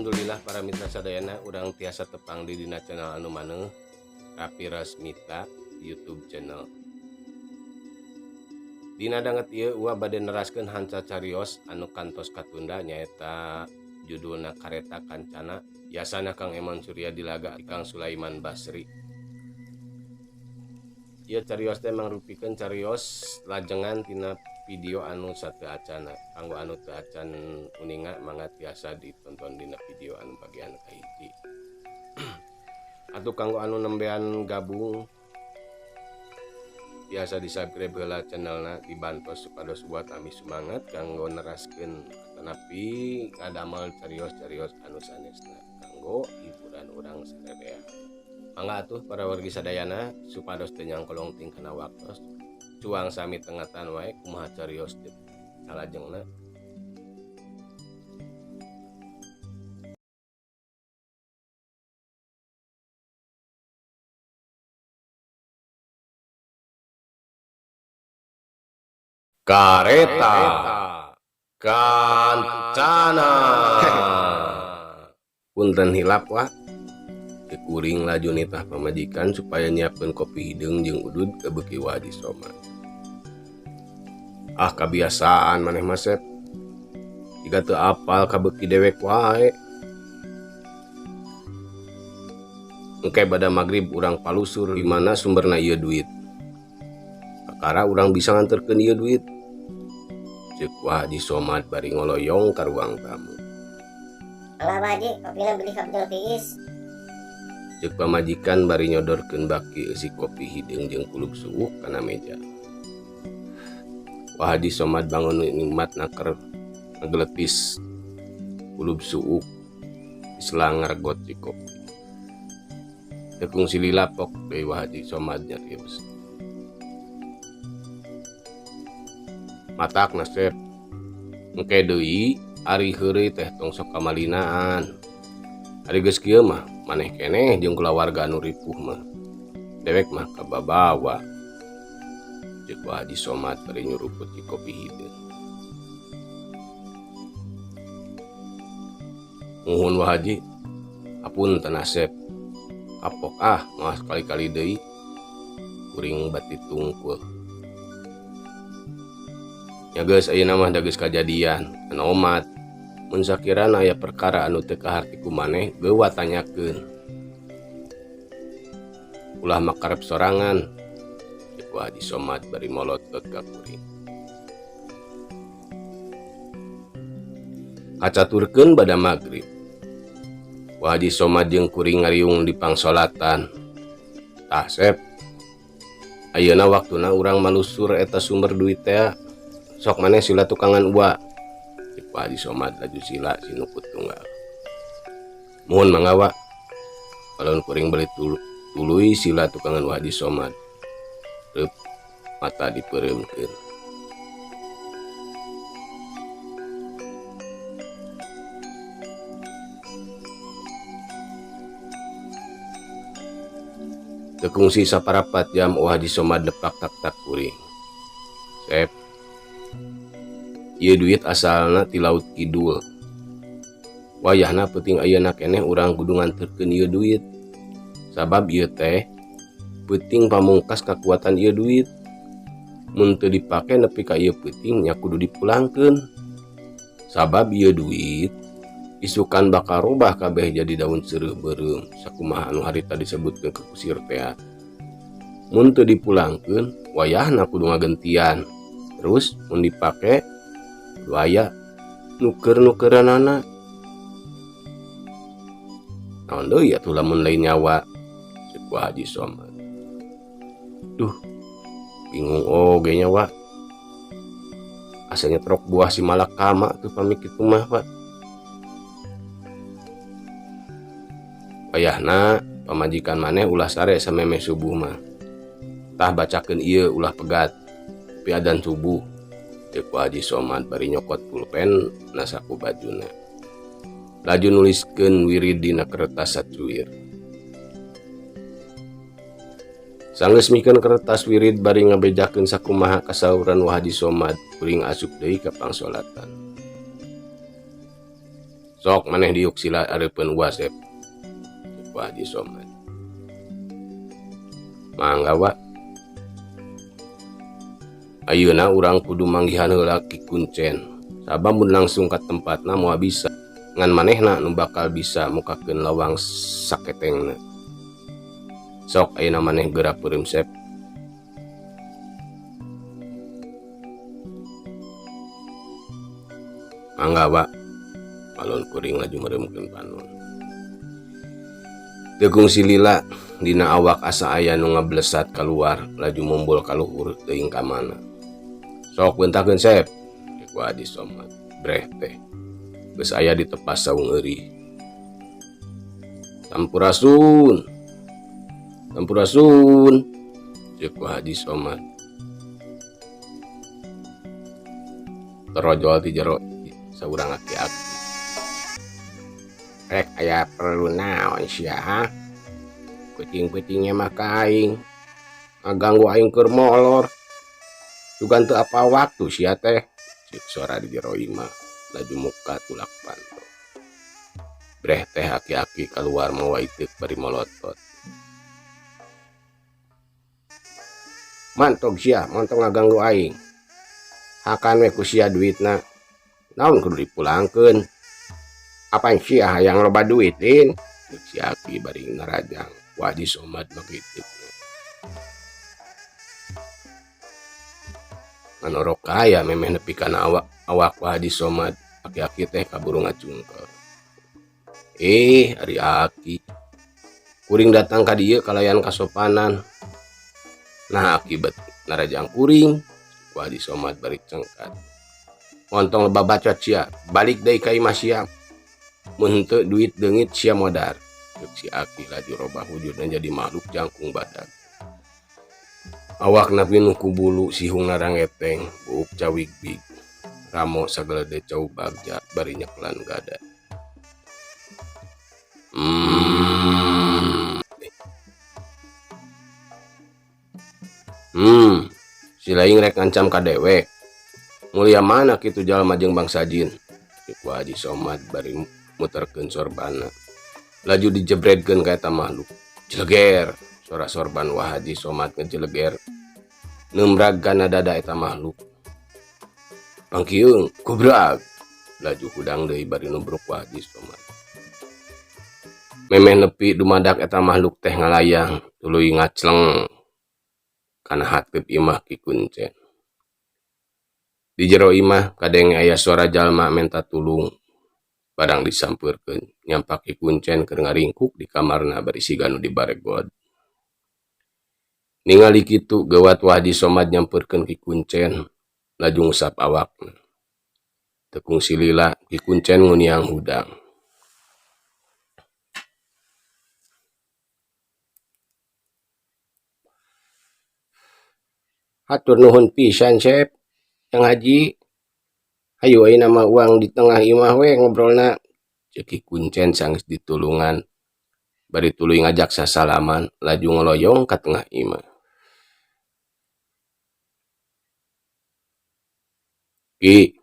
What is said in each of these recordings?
Alhamdulillah para mitra sadayana urang tiasa tepang di dina channel anu maneh Rapi Rasmita YouTube channel. Dina danget ieu ua bade neraskeun hanca carios anu kantos katunda nyaeta judulna Kareta Kancana, yasana Kang Emon Surya Dilaga Kang Sulaiman Basri. Ieu carios teh mangrupikeun carios lajengan tina video anu sateu acana. Kanggo anu teu acan uninga mangga tiasa ditonton dina video anu bagian kahiji. Atuh kanggo anu nembean gabung biasa di-subscribe heula channelna, dibantos supados buat ami semangat kanggo neraskeun tanapi ngadamel carios-carios anu sanesna kanggo hiburan urang sadaya. Mangga atuh para wargi sadayana supados teu nyangkolong ting kana waktos cuang sami tengatan wae kumaha carios teh salajengna. Kareta Kancana. Punten hilap wah. Kuring laju nitah pamajikan supaya nyiapkeun kopi hideung jeung udud ke beuki Haji Somad. Ah kebiasaan maneh mah Sep. Jika teu apal ka beuki dewek wae. Engke bada magrib urang palusur di mana sumberna ieu duit. Kakara urang bisa nganterkeun ieu duit. Ceuk Haji Somad bari ngoloyong ka ruang tamu. Alah Haji, kopina beli kapjol tiis. Ceuk pamajikan bari nyodorkeun baki eusi kopi hideung jeung kulup suuk kana meja. Haji Somad bangun nikmat naker ngageletis kulup suuk diselang ngargot si kopi. Tekung sililapok deui Haji Somad nyarios. Matak nasep engke deui ari heureuy teh tong sok kamalinaan. Ari geus kieu mah maneh keneh jeung kulawarga anu ripuh mah. Dewek mah kababawa. Ceuk Haji Somad bari nyuruput si kopi hideung. Nuhun Haji. Hapunten Asep. Kapok moal sekali-kali deui. Kuring bati tungkul. Ya geus ayeuna mah da geus kajadian, anu omat. Mun sakirana aya perkara anu teu kaharti ku maneh, geuwa tanyakeun. Ulah makarep sorangan. Ceuk Haji Somad bari molotot ka kuring. Kacaturkeun bada magrib. Haji Somad jeung kuring ngariung di pangsolatan. Tah Sep. Ayeuna waktuna urang malusur eta sumber duit teh. Sok maneh sila tukangan uwa. Ceuk Haji Somad laju sila sinuput tunggal. Mohon mangawa. Balon kuring beli tuluy sila tukangan Haji Somad. Reup mata dipeureumkeun. Teu kungsi saparapat jam Haji Somad depak tak-tak kuring. Sep. Ieu duit asalna ti laut kidul. Wayahna penting ayeuna keneh urang kudu nganterkeun ieu duit. Sabab ieu teh penting pamungkas kakuatan ieu duit. Mun teu dipake nepi ka ieu penting nya kudu dipulangkeun. Sabab ieu duit isukan bakal robah kabeh jadi daun seureum beureum sakumaha anu harita disebutkeun ke kusir teh. Mun teu dipulangkeun wayahna kudu ngagentian. Terus mun dipake aya nuker-nukeranana. Naon deui atuh lamun lain nyawa, ceuk Haji Somad. Duh, bingung oge nyawa. Asanya trok buah si malakama tuh pamik kitu mah, Pak. Wayahna pamajikan maneh ulah sare sameme subuh mah. Tah bacakeun ieu ulah pegat. Pi adzan subuh. Ceuk Haji Somad bari nyokot pulpen na saku bajuna. Laju nuliskeun wirid dina kertas sacuir. Sanggeus mikeun kertas wirid bari ngabejakeun sakumaha kasauran Haji Somad, kuring asup deui ka pangsolatan. Sok maneh diuk sila areupeun Wasep. Ku Haji Somad. Mangga wa. Ayeuna urang kudu manggihan heula Ki Kuncen. Sabab mun langsung ka tempatna moal bisa. Ngan manehna nu bakal bisa mukakeun lawang saketengna. Sok ayeuna maneh geura peureum Sep. Mangga wa. Alon kuring laju meremkeun panon. Tegung silila dina awak asa aya nu ngablesat keluar laju mumbul kaluhur teuing ka mana. Sok beuntakeun Sep. Ku Haji Somad. Breh teh. Geus aya di tepas saung eueuh. Sampurasun. Sampurasun. Ku Haji Somad. Terojol ti jero saurang aki-aki. Rek aya perlu naon sia ha? Kucing-kucingnya mah ka aing. Ngaganggu aing keur molor. Juga teu apa waktu sia teh. Cik suara di jero imah. Laju muka tulak panto. Breh teh aki-aki keluar mawa itik bari molotot. Mantog sia, mantog ngaganggu aing. Hakan we ku sia duitna. Naon kudu dipulangkeun. Apaan sia yang loba duitin? Cik si aki bari narajang. Ku Haji Somad begitu. Manorok kaya memeh nepi kana awak Ku Haji Somad. Aki-aki teh kaburu ngacungkel. Ari aki. Kuring datang ka dieu kalayan kasopanan. Nah akibat narajang kuring. Ku Haji Somad bari cengkat. Montong loba bacot sia. Balik deui ka imah sia. Mun henteu duit deungit sia modar. Cek si aki laju robah wujudna jadi makhluk jangkung badak. Awakna pinuh ku bulu sihung narang eteng, buuk cawig-big. Ramo sagelede cau bagja bari nyeklan gada. Si laing rek ngancam ka dewek. Mulia mana kitu jalma jeung bangsa jin? Ku Haji Somad bari muterkeun sorbana. Laju dijebredkeun ka eta makhluk. Jeleger. Suara sorban Wah Haji Somad ngejeleger. Nembrag kana dada eta makhluk. Pangkieung, kubrag. Laju hudang deui bari nubruk Wah Haji Somad. Memeh nepi dumadak eta makhluk teh ngalayang. Tuluy ngacleng. Kana hateup imah Ki Kuncen. Di jero imah kadenge aya suara jalma menta tulung. Barang disampeurkeun nyampak Ki Kuncen keur ngaringkuk di kamarna bari siga nu dibaregod. Ningali kitu gawat Wah Haji Somad nyampeurkeun Ki Kuncen laju ngusap awakna. Tekung silila Ki Kuncen nguniang hudang. Hatur nuhun pisan Sep. Yang Haji, hayu ayeuna mah uang di tengah imah we ngobrolna. Cek Ki Kuncen sanggeus ditulungan. Bari tuluy ngajak sasalaman, laju ngoloyong ka tengah imah. Ki,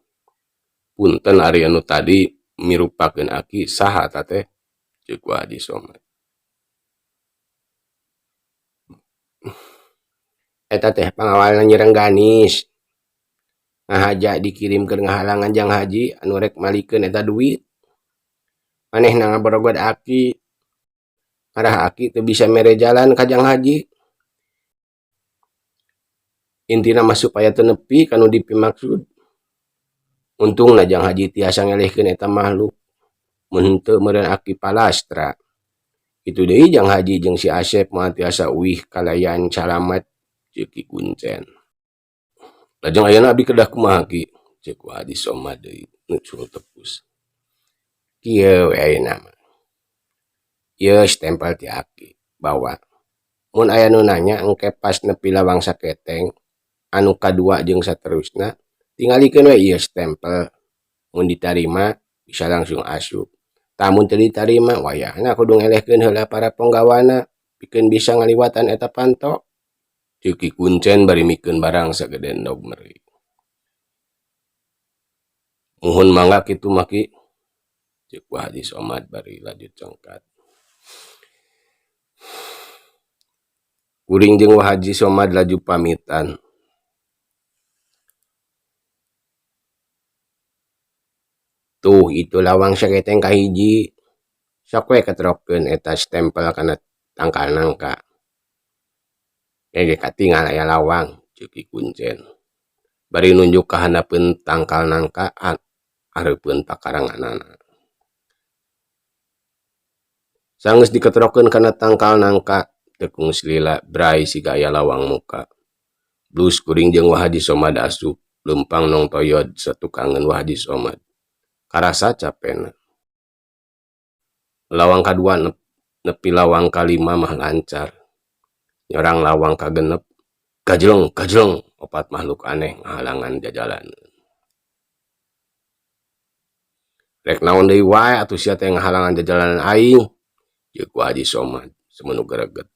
punten ari anu tadi mirupakeun aki saha ta teh? Ceuk Wah Haji Somad. Eta teh pangawalna Nyireng Ganis. Ngahaja dikirimkeun ngahalangan Jang Haji anu rek malikeun eta duit. Manehna ngaborogod aki. Marah aki teu bisa mere jalan ka Jang Haji. Intina mah supaya teu nepi kanu dipimaksud. Untungna Jang Haji tiasa ngelehkeun eta makhluk. Mun henteu meureun aki palastra. Itu deui Jang Haji jeung si Asep moal tiasa uih kalayan salamet ceuk Ki Kuncen. Lajeng ayeuna abdi kedah kumaha Ki? Ceuk Wah Haji Somad deui nucul tepus. Kieu we ayeuna mah. Ieu stempel ti aki bawa. Mun aya nu nanya engke pas nepi lawang saketeng anu kadua jeung saterusna tingalikeun we ieu stempel. Mun ditarima bisa langsung asup. Tamun teu ditarima wayahna kudu ngelehkeun heula para penggawana pikeun bisa ngaliwatan eta panto. Ceuk Ki Kuncen bari mikeun barang sagede endog meri. Muhun mangga kitu mah Ki. Cek Wah Haji Somad bari lanjut congkat. Kuring jeung Wah Haji Somad laju pamitan. Tuh itu lawang saketeng kahiji. Sok we ketrokeun eta stempel kana tangkal nangka. Ege katinggal aya lawang ceuk Kuncen. Bari nunjuk ka handapeun tangkal nangka hareupeun pakaranganana. Sanggeus diketrokeun kana tangkal nangka, tekung Slila bray siga aya lawang muka. Blus kuring jeung Wah Haji Somad asup lempang nong toyod satukangeun Wah Haji Somad. Karasa capena. Lawang kadua nepi lawang kalima mah lancar. Nyorang lawang kagenep, gajleng, gajleng, opat makhluk aneh ngahalangan jajalan. Rek naon deui wae atuh sia teh ngahalangan jajalan aing, ceuk Wah Haji Somad semenu greget.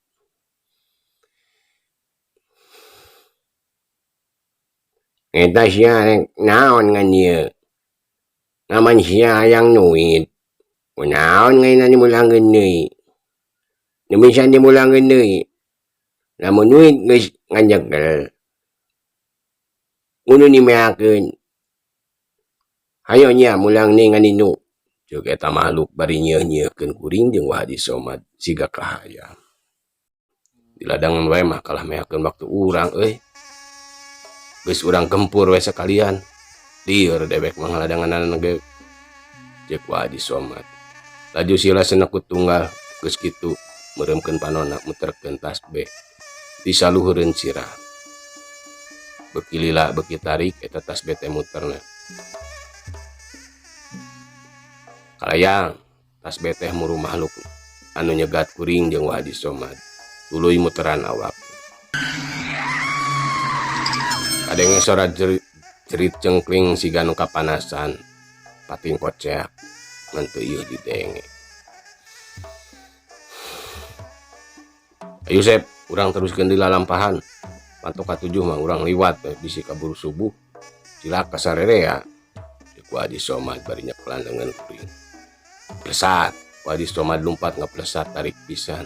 Eta sia naon ngan ieu? Ngaman sia hayang nuit. Kunaon ngaina dimulangkeun deui? Nu bisa dimulangkeun deui. Lamun nuit geus ngajekel. Unu nimeakeun. Hayo nya mulang nih ngan inu. Ceuk eta makhluk bari nyeuh-nyeuhkeun kuring jeung Wah Haji Somad siga kahayang. Di ladangan wae mah kalah meakeun waktu urang euy. Geus urang gempur we sakalian. Lieur dewek mah ngaladanganan ge. Ceuk Wah Haji Somad. Laju sila senekut tunggal geus kitu meureumkeun panonna muterkeun tasbih di saluhureun sirah. Beuki lila beuki tarik eta tasbih teh muterna. Kalayang tasbih teh muru makhluk anu nyegat kuring jeung Wah Haji Somad. Tuluy muteran awak. Kadenge sora jerit cengkling siga nu kapanasan. Pating koceak ngan teu ieu didenge. Ayo Sep, urang teruskeun di lalampahan. Pantok ka 7 mah urang liwat bisi kaburu subuh. Cilaka sarerea. Ceuk Wah Haji Somad bari nyeklan dengan kuring. Plesat, Wah Haji Somad lumpat ngaplesat tarik pisan.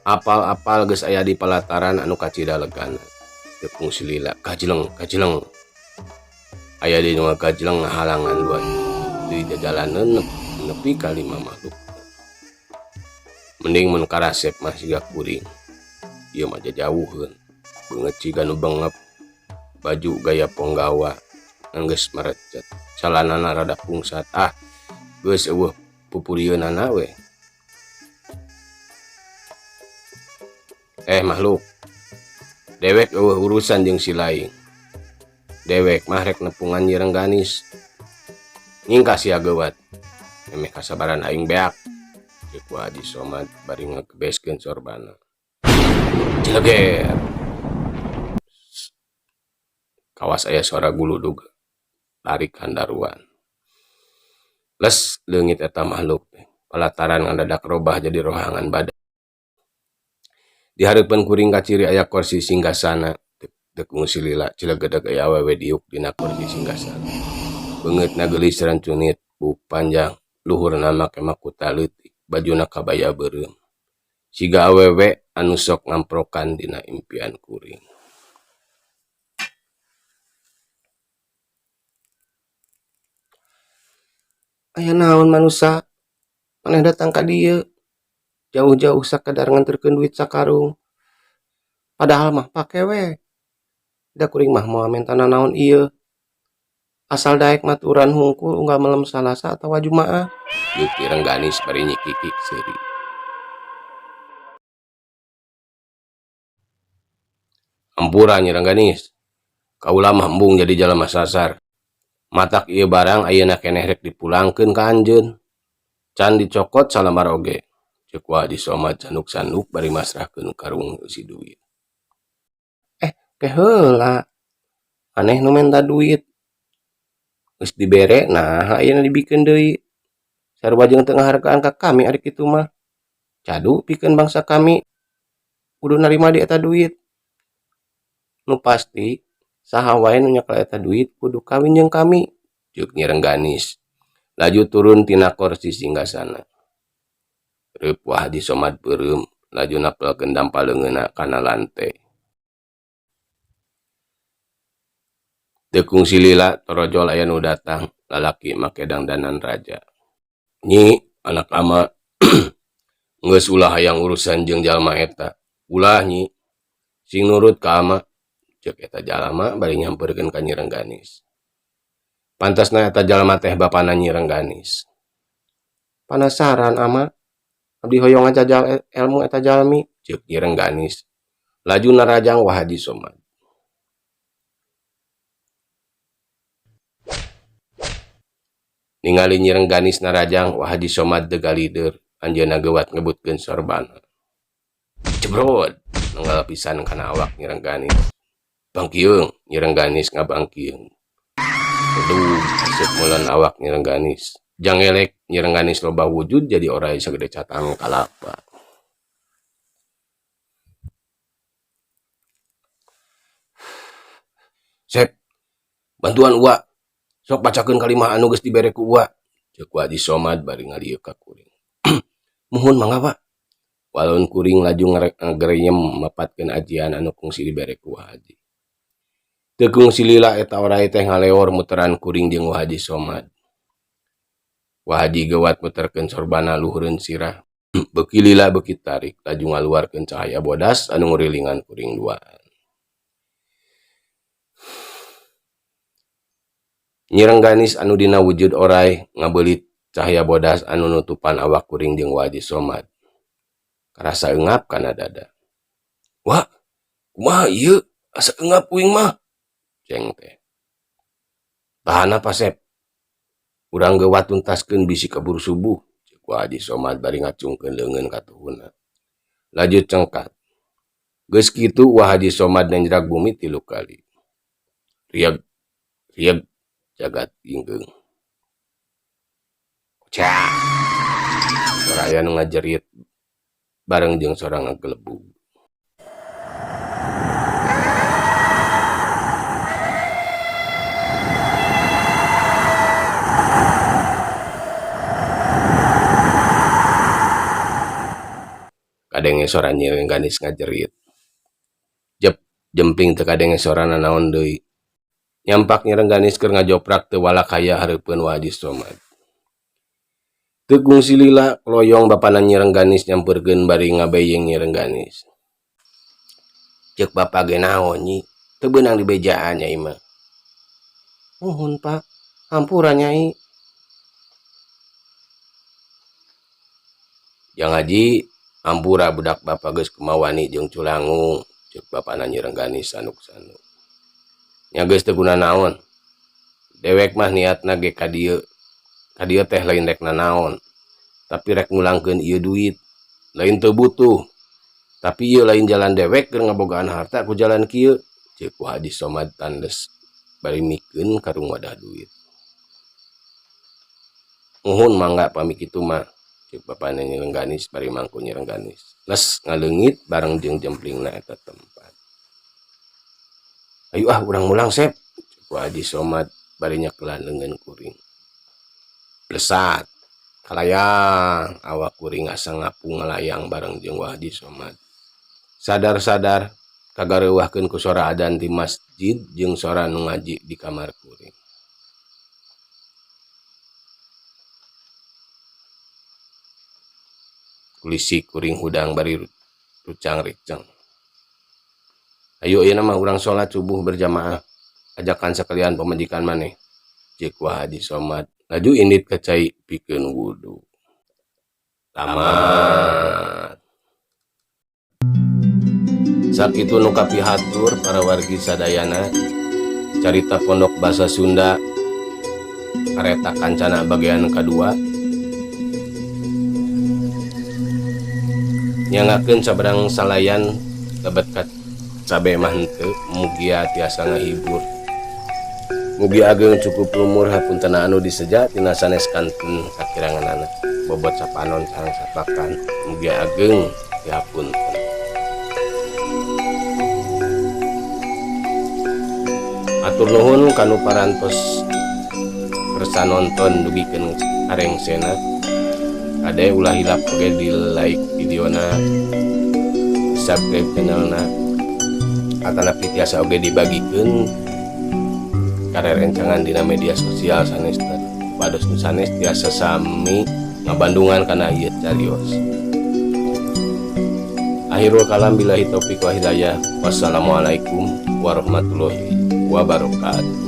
Apal-apal geus aya di pelataran anu kacidalegan. Tekung Slila, gajleng, gajleng. Aya di nu gajleng ngahalangan luar. Di jalanan nepi ka 5 makhluk. Mending mun karasep mah siga kuring. Ieu mah jauheun. Beungeut siga nu bengep. Baju gaya ponggawa geus marecet. Calanana rada pungsat. Geus eueuh pupurieunana we. Makhluk. Dewek eueuh urusan jeung si laing. Dewek mah rek nepungan Nyi Rengganis. Ngingka sia geuwat. Emeh kasabaran aing beak. Ceuk Wah Haji Somad bari ngagebeskeun sorbana. Cileger. Kawas aya suara guludug tarik handaruan. Les leungit eta makhluk pelataran ngadadak robah jadi rohangan badan. Di hareupeun kuring kaciri aya kursi singgasana. Tekung Slila cilegedeg aya awewe diuk dina kursi singgasana. Beungeutna geulis rancunit, buk panjang, luhurna make makota leutik, bajuna kabaya beureum. Siga awewe anu sok ngamprokan dina impian kuring. Aya naon manusa? Maneh datang ka dieu? Jauh-jauh sakedar nganterkeun duit sakarung. Padahal mah pake we. Da kuring mah moal mentana naon ieu. Asal daek maturan hungkul unggal malam Salasa atawa Jumaah. Ceuk Nyi Rengganis bari nyikikik seuri. Ampura Nyi Rengganis. Kaula mah embung jadi jalema sasar. Matak ieu barang ayeuna keneh rek dipulangkeun ka anjeun. Can dicokot salamar oge. Ceuk Wah Haji Somad sanduk-sanduk bari masrahkeun karung isi duit. Heula. Aneh nu menta duit. Geus dibere nah ayeuna dibikeun deui. Sarua jeung teu ngahargaan ka kami ari kitu mah. Cadu pikeun bangsa kami kudu narima di eta duit. Nu pasti saha wae nu nyakel eta duit kudu kawin jeung kami. Ceuk Nyi Rengganis Laju turun tina kursi singgasana. Reup Wah Haji Somad beureum, laju napelkeun dampaleungeunna kana lante. Teu kungsi lila torojol aya nu datang, lalaki make dangdanan raja. Nyi, anak ama geus ulah hayang urusan jeung jalma eta. Ulah nyi, sing nurut ka ama. Ceuk eta jalma bari nyampeurkeun ka Nyi Rengganis. Pantasna eta jalma teh bapana Nyi Rengganis. Panasaran ama, abdi hoyong ngajajal ilmu eta jalmi, ceuk Nyi Rengganis. Laju narajang Wah Haji Somad. Ningali Nyi Rengganis narajang Wah Haji Somad teu galideur, anjeunna geuwat ngebutkeun sorbana. Cebrod, nanggal pisan kana awak Nyi Rengganis. Bangkieung, Nyi Rengganis ngabangkieung. Aduh, asep mulan awak Nyi Rengganis. Jangelek Nyi Rengganis loba wujud jadi orai sagede catang kalapa. Sep, bantuan uwa. Sok bacakeun kalimah anu geus dibere ku uwa. Ceuk Wah Haji Somad bari ngalieu ka kuring. Muhun mangga Pak. Walon kuring laju ngagerenyem mapatkeun ajian anu kungsi dibere ku Wah Haji. Teu kungsi lila eta orai teh ngaleor muteran kuring jeung Wah Haji Somad. Wah Haji geuwat muterkeun sorbana luhureun sirah. Beuki lila beuki tarik, laju ngaluarkeun cahaya bodas anu ngurilingan kuring duaan. Nyi Rengganis anu dina wujud orai ngabeulit cahaya bodas anu nutupan awak kuring jeung Wah Haji Somad. Karasa eungap kana dada. Wah, kumaha ieu? Asa eungap uing mah. Ceng teh. Tahan apa Sep? Urang geuwat tuntaskeun bisi kabur subuh. Ceuk Wah Haji Somad bari ngacungkeun leungeun ka tuhuna. Laju cengkat. Geus kitu Wah Haji Somad nenjrak bumi 3 kali. Rieg, rieg, jagat inggeung. Cah. Soraya nu ngajerit bareng jeung sorang ngagelebug. Kadenge sora Nyi Rengganis ngajerit. Jep, jemping teu kadenge sorana naon deui. Nyampak Nyi Rengganis keur ngajoprak teu walakaya hareupeun Wah Haji Somad. Teu kungsi lila loyong bapana Nyi Rengganis nyampeurkeun bari ngabeyeng Nyi Rengganis. Ceuk bapa ge naon Nyi? Teu beunang di bejaan Nyai mah. Nuhun Pak, hampura Nyai. Jang Haji, hampura budak bapa geus kumawani jeung culangu, ceuk bapana Nyi Rengganis sanuk-sanuk. Nya geus teu guna naon. Dewek mah niatna ge ka dieu. Ka dieu teh lain rek nanaon. Tapi rek ngulangkeun ieu duit. Lain teu butuh. Tapi ieu lain jalan dewek keur ngabogaan harta ku jalan kieu. Ceuk Wah Haji Somad tandes bari mikeun karung wadah duit. Nuhun mangga pami kitu mah. Ceuk bapana Nyi Rengganis bari mangku Nyi Rengganis. Les ngaleungit bareng jeung jemplingna eta tempat. Ayo urang mulang Sep. Ceuk Wah Haji Somad bari nyakelan leungeun kuring. Lesat. Kalayang awak kuring asa ngapung ngalayang bareng jeung Wah Haji Somad. Sadar-sadar kagareuwahkeun ku sora adzan ti masjid jeung sora nu ngaji di kamar kuring. Kulisi kuring hudang bari rucang-ricang. Ayo ieu mah urang salat subuh berjamaah. Ajakan sekalian pamajikan maneh. Ceuk Wah Haji Somad. Laju indit ka cai pikeun wudu. Tamat. Sakitu nu kapihatur para wargi sadayana. Carita Pondok Basa Sunda kareta kancana bagian kedua. Nyangakeun sabarang salayan lebet ka cabe mah henteu, mugia tiasa ngahibur. Mugi ageng cukup umur hapunten anu diseja tina sanes kantun sakiranganana. Bobot sapanon sareng sapakan. Mugi ageng dihapunten. Atur nuhun kanu parantos nonton dugikeun arengsena. Ade ulah hilap oge di like videona, subscribe channelna, atana tiasa oge dibagikeun karerencangan dina media sosial sanesna. Pados nu sanes tiasa sami ngabandungan kana ieu carios. Akhirul kalam billahi taufiq wa hidayah. Wassalamualaikum warahmatullahi wabarakatuh.